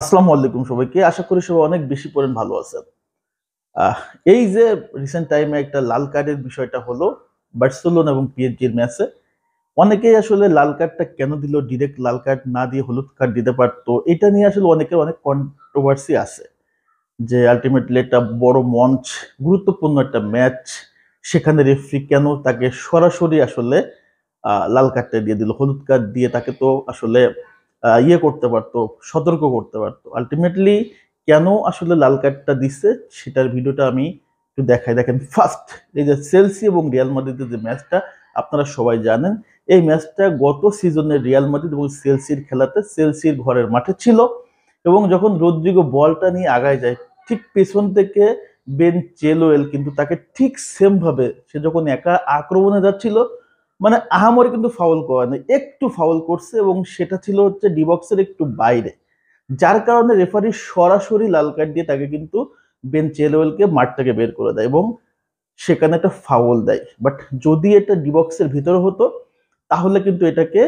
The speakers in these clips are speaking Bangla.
আসসালামু আলাইকুম সবাইকে। আশা করি সবাই অনেক বেশি পরিমাণ ভালো আছেন। আহ এই যে রিসেন্ট টাইমে একটা লাল কার্ডের বিষয়টা হলো বার্সেলোনা এবং পিএসজির ম্যাচে। অনেকেই আসলে লাল কার্ডটা কেন দিল, ডিরেক্ট লাল কার্ড না দিয়ে হলুদ কার্ড দিতে পারতো। এটা নিয়ে আসলে অনেকের অনেক কন্ট্রোভার্সি আছে। যে আলটিমেটলি একটা বড় মঞ্চ, গুরুত্বপূর্ণ একটা ম্যাচ, সেখানে রেফারি কেন তাকে সরাসরি আসলে লাল কার্ডটা দিয়ে দিল। হলুদ কার্ড দিয়ে তাকে তো আসলে ইয়ে করতে পারতো, সতর্ক করতে পারতো। আলটিমেটলি কেন আসলে লাল কার্ডটা দিচ্ছে সেটার ভিডিওটা আমি একটু দেখাই। দেখেন, ফার্স্ট এই যে চেলসি এবং রিয়াল মাদ্রিদের যে ম্যাচটা, আপনারা সবাই জানেন এই ম্যাচটা গত সিজনে রিয়াল মাদ্রিদ এবং চেলসির খেলাতে চেলসির ঘরের মাঠে ছিল। এবং যখন রদ্রিগো বলটা নিয়ে আগায় যায়, ঠিক পেছন থেকে বেন চেলওয়েল কিন্তু তাকে ঠিক সেম ভাবে, সে যখন একা আক্রমণে যাচ্ছিল, মানে আহামরি কিন্তু ফাউল করে না, একটু ফাউল করছে এবং সেটা ছিল হচ্ছে ডিবক্সের একটু বাইরে। যার কারণে রেফারি সরাসরি লাল কার্ড দিয়ে তাকে কিন্তু বেন চেলওয়েলকে মাঠ থেকে বের করে দেয় এবং সেখানে একটা ফাউল দেয়। বাট যদি এটা ডিবক্সের ভিতরে হতো তাহলে কিন্তু এটাকে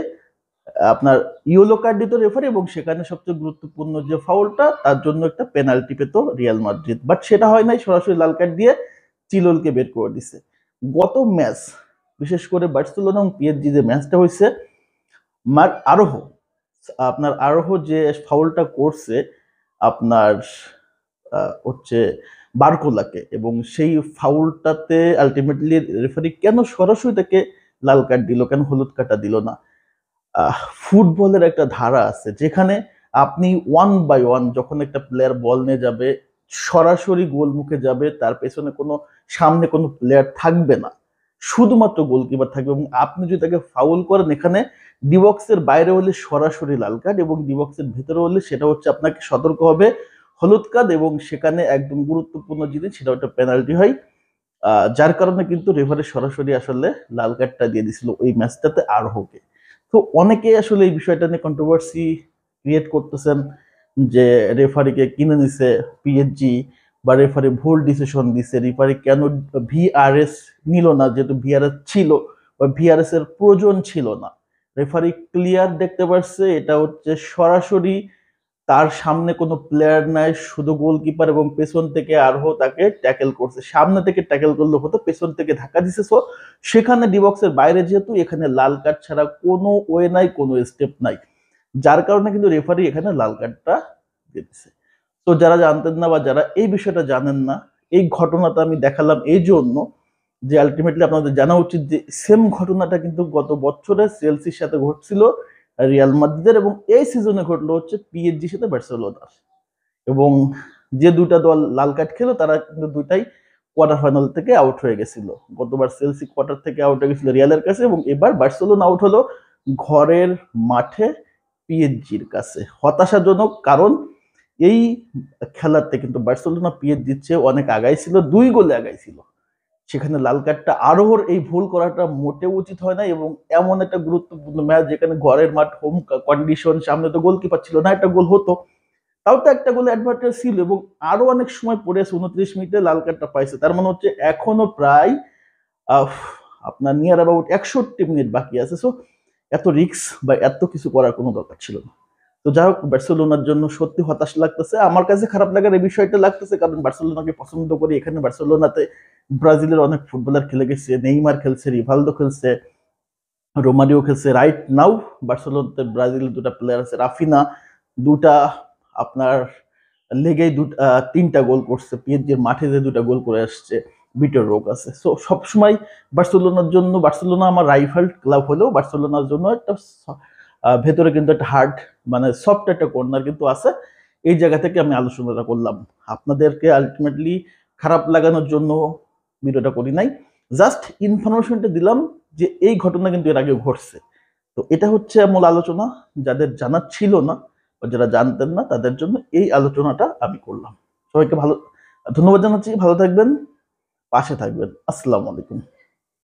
আপনার ইয়েলো কার্ড দিত রেফারি এবং সেখানে সবচেয়ে গুরুত্বপূর্ণ যে ফাউলটা তার জন্য একটা পেনাল্টি পেত রিয়াল মাদ্রিদ। বাট সেটা হয় নাই, সরাসরি লাল কার্ড দিয়ে চিলোলকে বের করে দিছে। গত ম্যাচ, বিশেষ করে বার্সেলোনা এবং পিএসজি যে ম্যাচটা হয়েছে, আরোহ, আপনার আরোহ যে ফাউলটা করছে আপনার হচ্ছে বারকোলাকে, এবং সেই ফাউলটাতে আলটিমেটলি রেফারি কেন সরাসরি তাকে লাল কার্ড দিল, কেন হলুদ কার্ডটা দিল না? ফুটবলের একটা ধারা আছে যেখানে আপনি ওয়ান বাই ওয়ান যখন একটা প্লেয়ার বল নিয়ে যাবে, সরাসরি গোল মুখে যাবে, তার পেছনে কোনো, সামনে কোনো প্লেয়ার থাকবে না, শুধুমাত্র গোলকিপার থাকবে, এবং আপনি যদি তাকে ফাউল করেন, এখানে ডিবক্সের বাইরে হলে সরাসরি লাল কার্ড এবং ডিবক্সের ভেতরে হলে সেটা হচ্ছে আপনাকে সতর্ক হবে হলুদ কার্ড, এবং সেখানে একদম গুরুত্বপূর্ণ জিনিস সেটা একটা পেনাল্টি হয়। যার কারণে কিন্তু রেফারি সরাসরি আসলে লাল কার্ডটা দিয়ে দিছিল ওই ম্যাচটাতে আরহকে। তো অনেকে আসলে এই বিষয়টা নিয়ে কন্ট্রোভার্সি ক্রিয়েট করতেছেন যে রেফারিকে কিনে নিছে পিএসজি, বা রেফারি ভুল ডিসিশন দিছে, রেফারি কেন ভিআরএস নিল না, যেহেতু ভিআরএস ছিল বা ভিআরএস এর প্রয়োজন ছিল না। রেফারি ক্লিয়ার দেখতে পারছে এটা হচ্ছে সরাসরি তার সামনে কোনো প্লেয়ার নাই, শুধু গোলকিপার, এবং পেছন থেকে আরও তাকে ট্যাকেল করছে। সামনে থেকে ট্যাকেল করলে হতো, পেছন থেকে ধাক্কা দিছে। সো সেখানে ডিবক্সের বাইরে, যেহেতু এখানে লাল কার্ড ছাড়া কোনো ওয়ে নাই, কোনো স্টেপ নাই, যার কারণে কিন্তু রেফারি এখানে লাল কার্ডটা দিচ্ছে। তো যারা জানতেন না বা যারা এই বিষয়টা জানেন না, এই ঘটনাটা আমি দেখালাম এই জন্য যে আলটিমেটলি আপনাদের জানা উচিত যে সেম ঘটনাটা কিন্তু গত বছরে চেলসির সাথে ঘটছিল রিয়াল মাদ্রিদের, এবং এই সিজনে ঘটলো হচ্ছে পিএসজির সাথে বার্সেলোনার। এবং যে দুইটা দল লাল কার্ড খেলো তারা কিন্তু দুইটাই কোয়ার্টার ফাইনাল থেকে আউট হয়ে গেছিল। গতবার চেলসি কোয়ার্টার থেকে আউট হয়ে গেছিল রিয়ালের কাছে, এবং এবার বার্সেলোনা আউট হলো ঘরের মাঠে পিএসজির কাছে। হতাশাজনক, কারণ এই খেলাতে কিন্তু বার্সেলোনা পিএসজির চেয়ে অনেক আগাই ছিল, 2 গোলে আগাই ছিল। সেখানে লাল কার্ডটা আরোহর এই ভুল করাটা মোটেও উচিত হয় না, এবং এমন একটা গুরুত্বপূর্ণ ম্যাচ যেখানে ঘরের মাঠ, হোম কন্ডিশন, সামনে তো গোলকিপার ছিল না, একটা গোল হতো, তাও তো একটা গোলে অ্যাডভান্টেজ ছিল, এবং আরো অনেক সময় পড়ে আছে, 29 মিনিটে লাল কার্ডটা পাইছে, তার মানে হচ্ছে এখনো প্রায় আহ, আপনার নিয়ার অ্যাবাউট 61 মিনিট বাকি আছে। সো এত রিস্ক বা এত কিছু করার কোনো দরকার ছিল না। তো যাই হোক, বার্সেলোনার জন্য সত্যি হতাশ লাগতেছে। আমার কাছে খারাপ লাগার এই বিষয়টা লাগতেছে কারণ বার্সেলোনাকে পছন্দ করি। এখানে বার্সেলোনাতে ব্রাজিলের অনেক ফুটবলার খেলে গেছে, নেইমার খেলছে, রিভালদো খেলছে, রোমারিও খেলছে। রাইট নাও বার্সেলোনাতে ব্রাজিলের দুটা প্লেয়ার আছে, রাফিনা, দুটা আপনার লেগেই 3টা গোল করছে। পিএসজির মাঠে যে 2টা গোল করে আসছে, বিটের রোগ আছে। সো সবসময় বার্সেলোনার জন্য, বার্সেলোনা আমার রাইভাল ক্লাব হলেও বার্সেলোনার জন্য একটা ভেতরে কিন্তু একটা হার্ড, মানে সফট একটা কর্নার কিন্তু আছে। এই জায়গা থেকে আমি আলোচনাটা করলাম, আপনাদেরকে আলটিমেটলি খারাপ লাগানোর জন্য ভিডিওটা করি নাই, জাস্ট ইনফরমেশনটা দিলাম যে এই ঘটনা কিন্তু এর আগে ঘটছে। তো এটা হচ্ছে মূল আলোচনা, যাদের জানা ছিল না বা যারা জানতেন না তাদের জন্য এই আলোচনাটা আমি করলাম। সবাইকে ধন্যবাদ জানাচ্ছি, ভালো থাকবেন, পাশে থাকবেন। আসসালামু আলাইকুম।